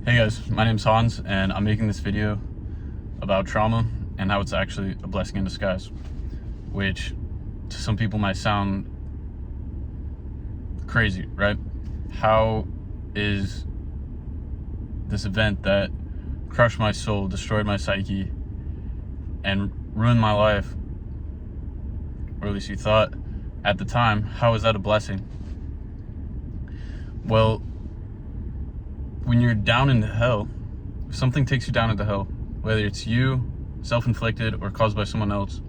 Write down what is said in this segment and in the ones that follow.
Hey guys, my name's Hans and I'm making this video about trauma and how it's actually a blessing in disguise, which to some people might sound crazy, right? How is this event that crushed my soul, destroyed my psyche, and ruined my life, or at least you thought at the time, how is that a blessing? Well, when you're down into hell, if something takes you down into hell, whether it's you, self-inflicted, or caused by someone else,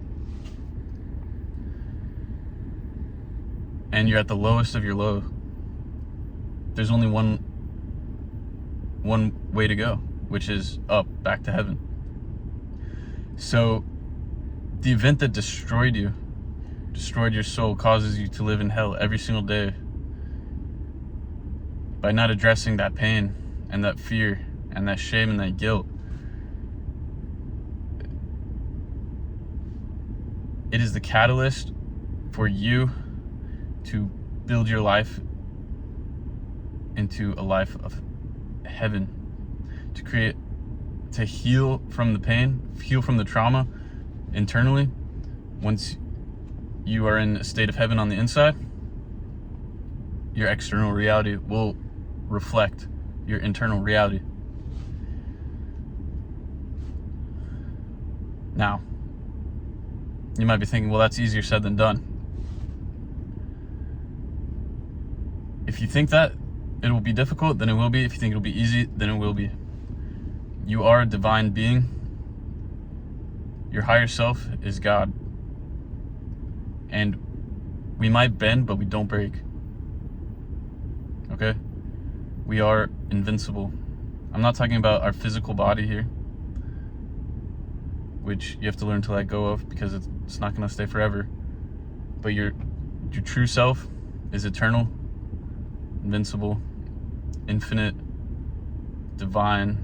and you're at the lowest of your low, there's only one way to go, which is up, back to heaven. So the event that destroyed your soul, causes you to live in hell every single day by not addressing that pain and that fear and that shame and that guilt. It is the catalyst for you to build your life into a life of heaven, to heal from the pain, heal from the trauma internally. Once you are in a state of heaven on the inside, your external reality will reflect your internal reality. Now, you might be thinking, well, that's easier said than done. If you think that it will be difficult, then it will be. If you think it'll be easy, then it will be. You are a divine being. Your higher self is God. And we might bend, but we don't break. Okay? We are invincible. I'm not talking about our physical body here, which you have to learn to let go of because it's not going to stay forever. But your true self is eternal, invincible, infinite, divine,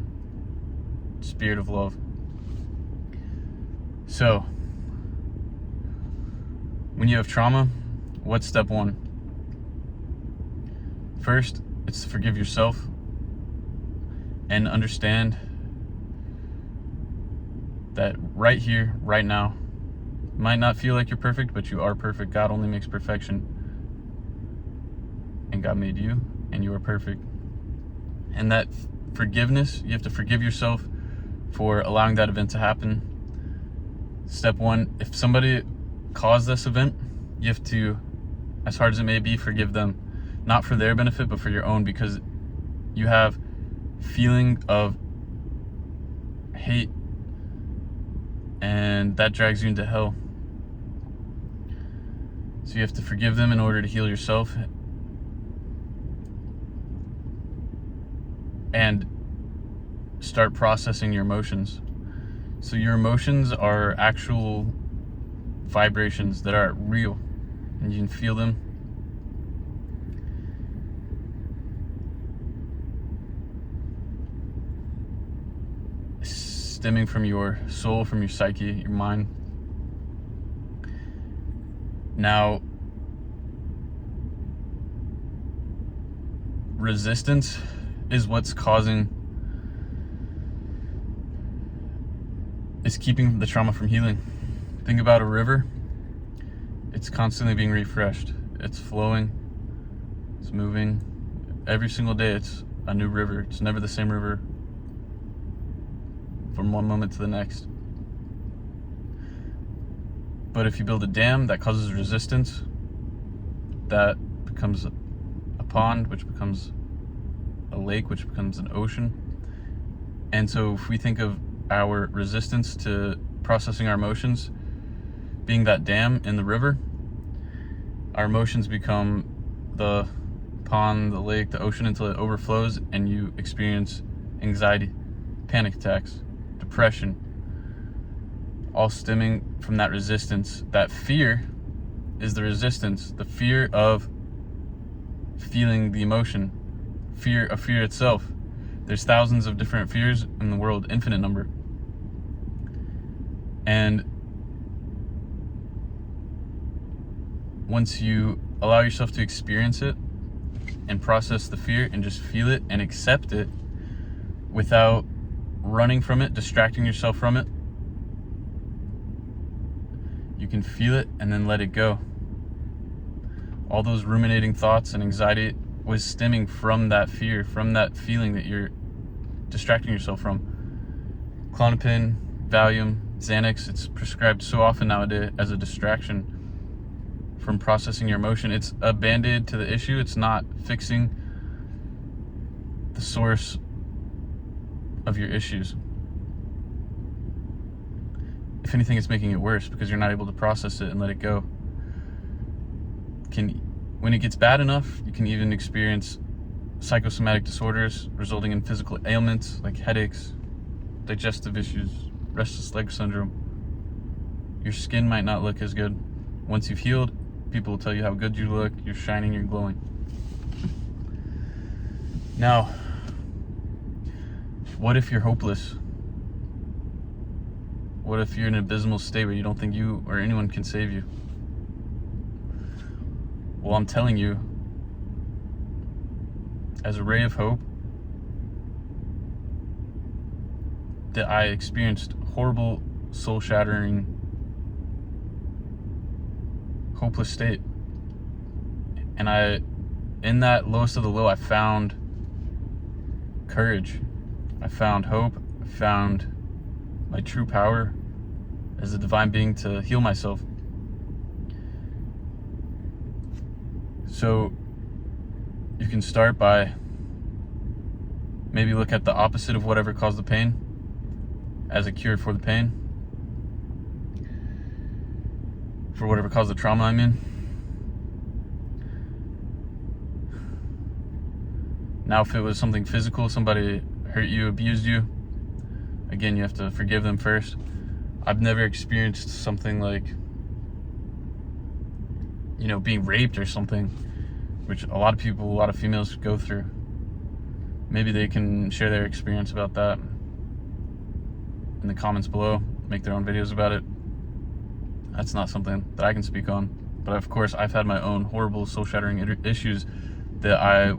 spirit of love. So, when you have trauma, what's step one? First, it's to forgive yourself and understand that right here, right now, might not feel like you're perfect, but you are perfect. God only makes perfection. And God made you, and you are perfect. And that forgiveness, you have to forgive yourself for allowing that event to happen. Step one, if somebody caused this event, you have to, as hard as it may be, forgive them. Not for their benefit, but for your own, because you have feeling of hate, and that drags you into hell. So you have to forgive them in order to heal yourself and start processing your emotions. So your emotions are actual vibrations that are real, and you can feel them. Stemming from your soul, from your psyche, your mind. Now, resistance is what's keeping the trauma from healing. Think about a river. It's constantly being refreshed. It's flowing, it's moving. Every single day it's a new river. It's never the same river from one moment to the next. But if you build a dam that causes resistance, that becomes a pond, which becomes a lake, which becomes an ocean. And so if we think of our resistance to processing our emotions being that dam in the river, our emotions become the pond, the lake, the ocean, until it overflows and you experience anxiety, panic attacks, depression, all stemming from that resistance. That fear is the resistance, the fear of feeling the emotion, fear of fear itself. There's thousands of different fears in the world, infinite number. And once you allow yourself to experience it and process the fear and just feel it and accept it, without running from it, distracting yourself from it. You can feel it and then let it go. All those ruminating thoughts and anxiety was stemming from that fear, from that feeling that you're distracting yourself from. Klonopin, Valium, Xanax, it's prescribed so often nowadays as a distraction from processing your emotion. It's a band-aid to the issue. It's not fixing the source of your issues. If anything, it's making it worse because you're not able to process it and let it go. When it gets bad enough, you can even experience psychosomatic disorders resulting in physical ailments like headaches, digestive issues, restless leg syndrome. Your skin might not look as good. Once you've healed, people will tell you how good you look, you're shining, you're glowing. Now, what if you're hopeless? What if you're in an abysmal state where you don't think you or anyone can save you? Well, I'm telling you, as a ray of hope, that I experienced horrible, soul-shattering, hopeless state. And in that lowest of the low, I found courage. I found hope. I found my true power as a divine being to heal myself. So you can start by maybe look at the opposite of whatever caused the pain as a cure for the pain, for whatever caused the trauma, I mean. Now, if it was something physical, somebody hurt you, abused you, again, you have to forgive them first. I've never experienced something like, being raped or something, which a lot of females go through. Maybe they can share their experience about that in the comments below, make their own videos about it. That's not something that I can speak on. But of course, I've had my own horrible soul-shattering issues that I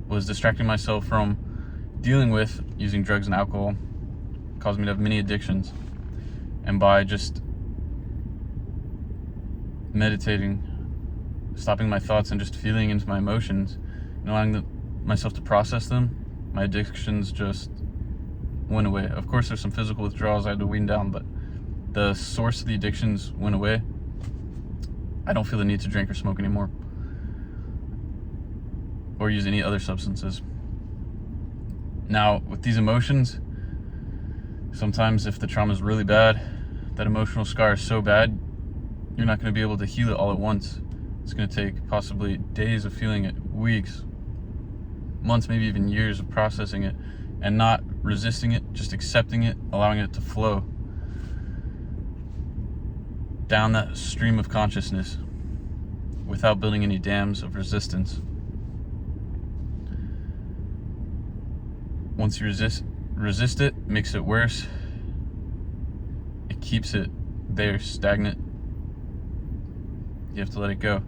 was distracting myself from dealing with using drugs and alcohol. It caused me to have many addictions. And by just meditating, stopping my thoughts and just feeling into my emotions and allowing myself to process them, my addictions just went away. Of course, there's some physical withdrawals I had to wean down, but the source of the addictions went away. I don't feel the need to drink or smoke anymore, or use any other substances. Now, with these emotions, sometimes if the trauma is really bad, that emotional scar is so bad, you're not going to be able to heal it all at once. It's going to take possibly days of feeling it, weeks, months, maybe even years of processing it, and not resisting it, just accepting it, allowing it to flow down that stream of consciousness without building any dams of resistance. Once you resist it, makes it worse. It keeps it there, stagnant. You have to let it go.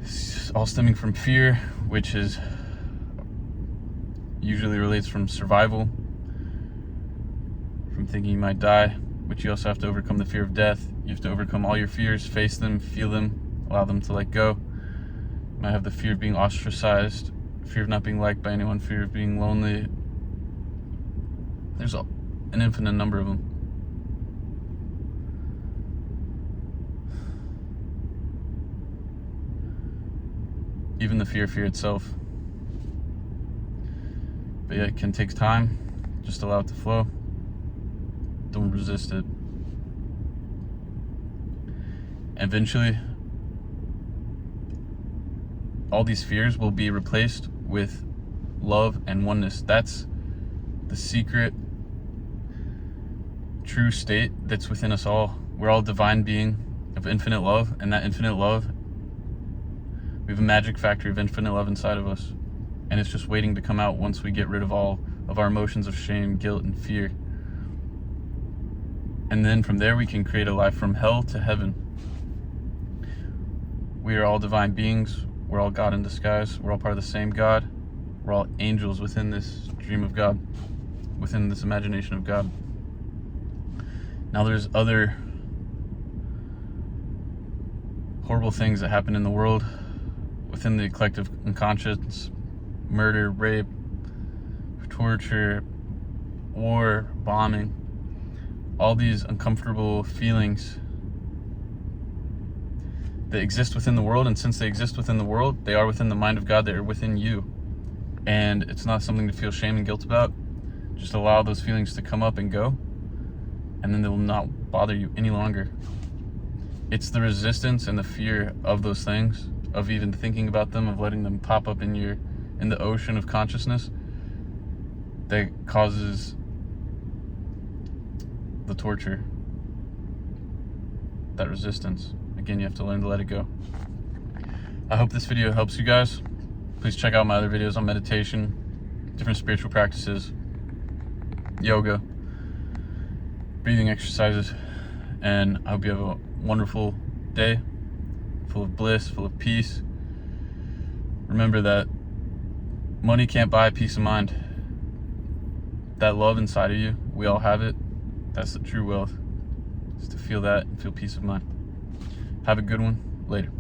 It's all stemming from fear, which is usually relates from survival, from thinking you might die, but you also have to overcome the fear of death. You have to overcome all your fears, face them, feel them, allow them to let go. You might have the fear of being ostracized, fear of not being liked by anyone, fear of being lonely. There's an infinite number of them. Even the fear itself. But yeah, it can take time. Just allow it to flow. Don't resist it. Eventually, all these fears will be replaced with love and oneness. That's the secret, true state that's within us all. We're all divine being of infinite love, and that infinite love, we have a magic factory of infinite love inside of us, and it's just waiting to come out once we get rid of all of our emotions of shame, guilt, and fear. And then from there we can create a life from hell to heaven. We are all divine beings. We're all God in disguise. We're all part of the same God. We're all angels within this dream of God, within this imagination of God. Now there's other horrible things that happen in the world within the collective unconscious: murder, rape, torture, war, bombing, all these uncomfortable feelings that exist within the world. And since they exist within the world, they are within the mind of God. They are within you, and it's not something to feel shame and guilt about. Just allow those feelings to come up and go, and then they will not bother you any longer. It's the resistance and the fear of those things, of even thinking about them, of letting them pop up in the ocean of consciousness, that causes the torture, that resistance. Again, you have to learn to let it go. I hope this video helps you guys. Please check out my other videos on meditation, different spiritual practices, yoga, breathing exercises, and I hope you have a wonderful day, full of bliss, full of peace. Remember that money can't buy peace of mind. That love inside of you, we all have it. That's the true wealth, is to feel that and feel peace of mind. Have a good one. Later.